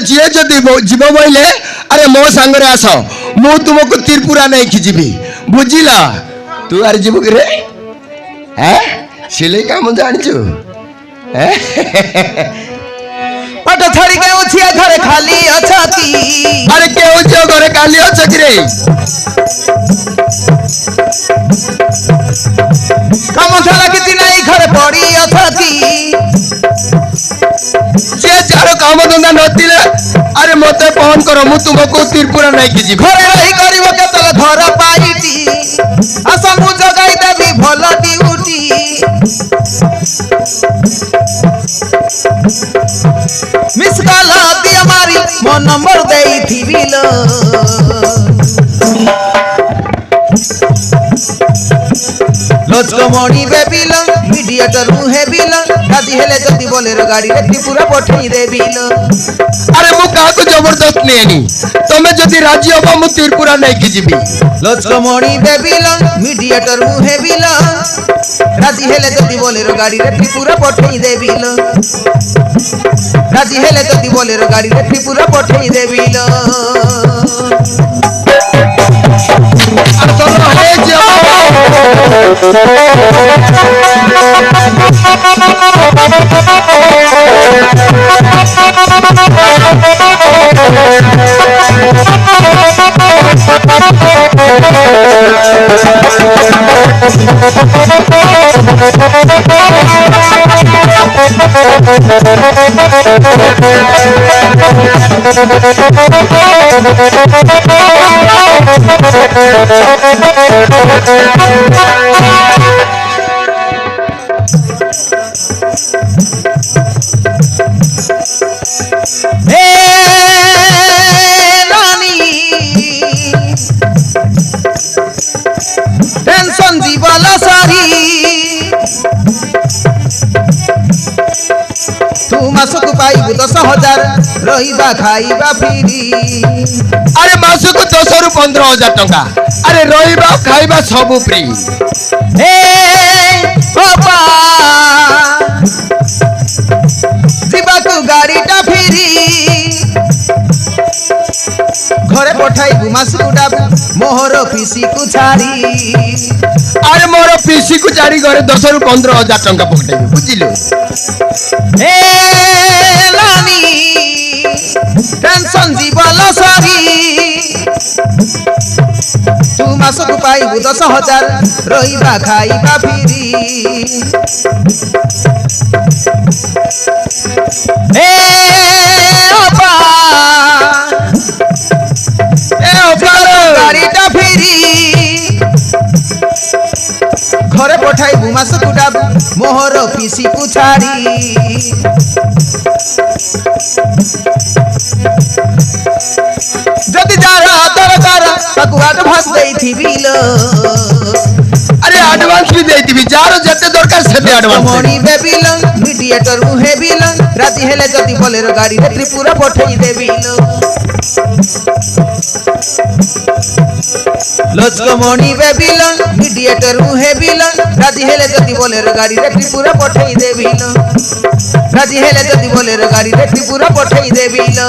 जी जदि जीव बोले अरे मो सांगरे आस मु तुमको त्रिपुरा नहीं खिजीबी बुझिला तू आर जीव रे हैं सिले काम जानचु पट छड़ी के उछिया घरे खाली अछती अरे के उछिया घरे खाली अछकी रे काम छला किति नहीं घरे पड़ी अछती जे चारो काम धंदा नथिले अरे मते फोन करो मु तुमको त्रिपुरा नहीं खिजी घरे रही करिवो केतले घर पाईटी असमु जगाई देबी भल ड्यूटी मिस कॉल दिया मारी मो नंबर देई थी बिलो लचकमणी बेबिल मीडिएटर मुहे बिल दादी हेले जदी बोलेरो गाड़ी रे त्रिपुरा पठई दे बिल अरे मु का को जबरदस्त नेनी तमे जदी राजी होबा मु त्रिपुरा नहीं खिजीबी लचकमणी बेबिल मीडिएटर मुहे बिल राजी हेले जदी बोलेरो गाड़ी रे त्रिपुरा पठई दे बिल राजी हेले जदी बोलेरो गाड़ी रे त्रिपुरा पठई दे बिल टेंशन जीवल सारी तू मासक पाइबू 10,000 रहीबा खाइबा फ्री अरे मासक 10 रु 15,000 टंका अरे रहीबा खाइबा सब फ्री ए बाबा जीवा को गाड़ीटा फ्री घरे पठाइबू मासक डाबू मोहर पीसी को छाड़ी अरे मोर पीसी को छाड़ी घरे 10 रु 15,000 टंका पकटाइबू बुझिलो ए लानी टेंशन जीवल सारी तू मासक पाइबू 10,000 रहीबा खाइबा फ्री ए ओपा गाड़ीटा फ्री घरे पठाइबू मासक डाबू मोहर पीसी को छाड़ी जदि जारा दरकार ताकू एडवांस देई थी बिलो अरे एडवांस भी देती भी जारो जते दरकार सेते एडवांस मणी बेबिल मीडिएटर मुहे बिल राती हेले जदि बोलेरो गाड़ी रे त्रिपुरा पठई दे बिलो लचकमणी बेबिल मीडिएटर मुहे बिल राती हेले जदि बोलेरो गाड़ी रे त्रिपुरा पठई दे बिलो राती हेले जदि बोलेरो गाड़ी रे त्रिपुरा पठई दे बिलो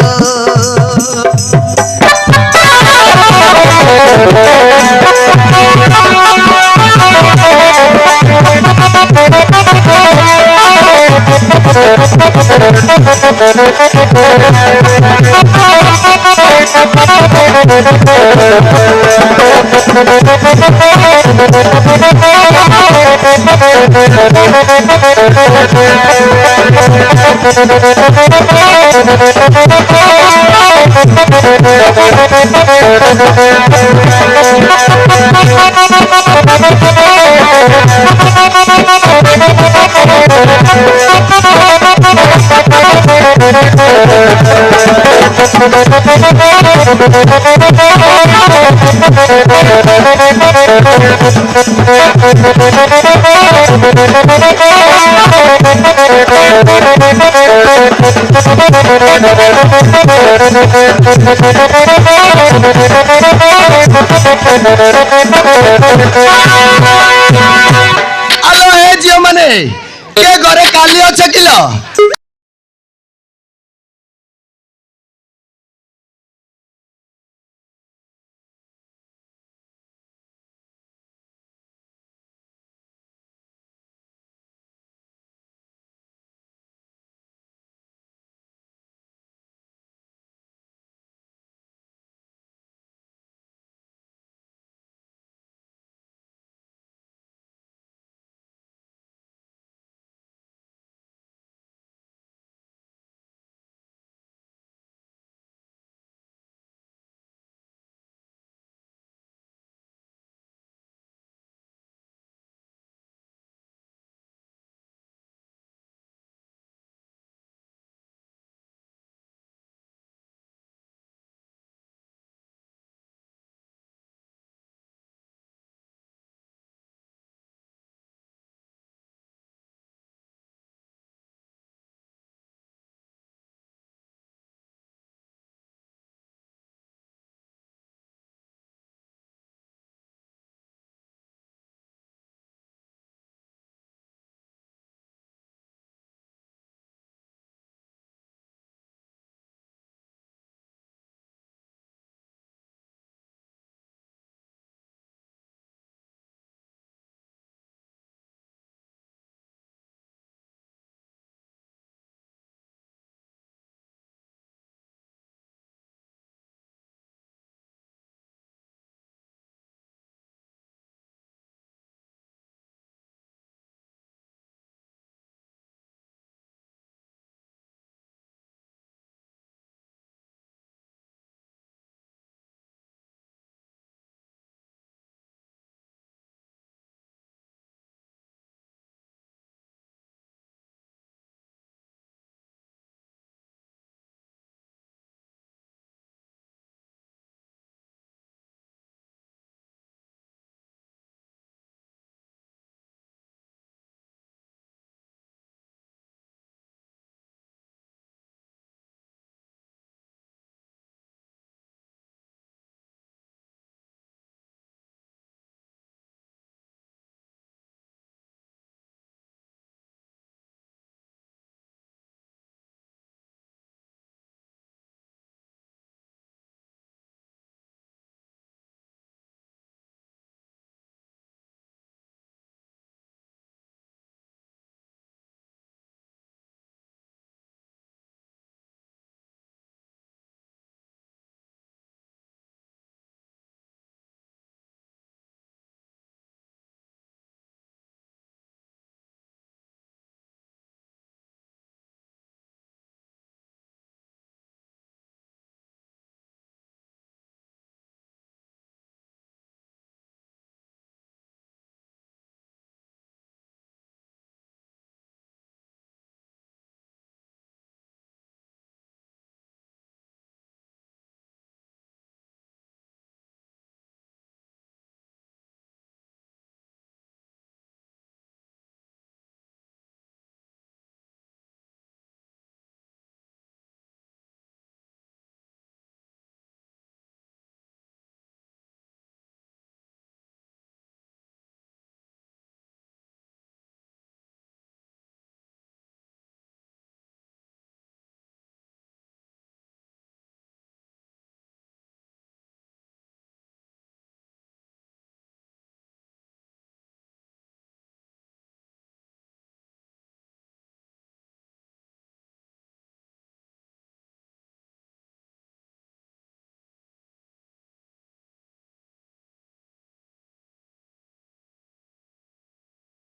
आलो हे जियो माने के घरे काली अछ किलो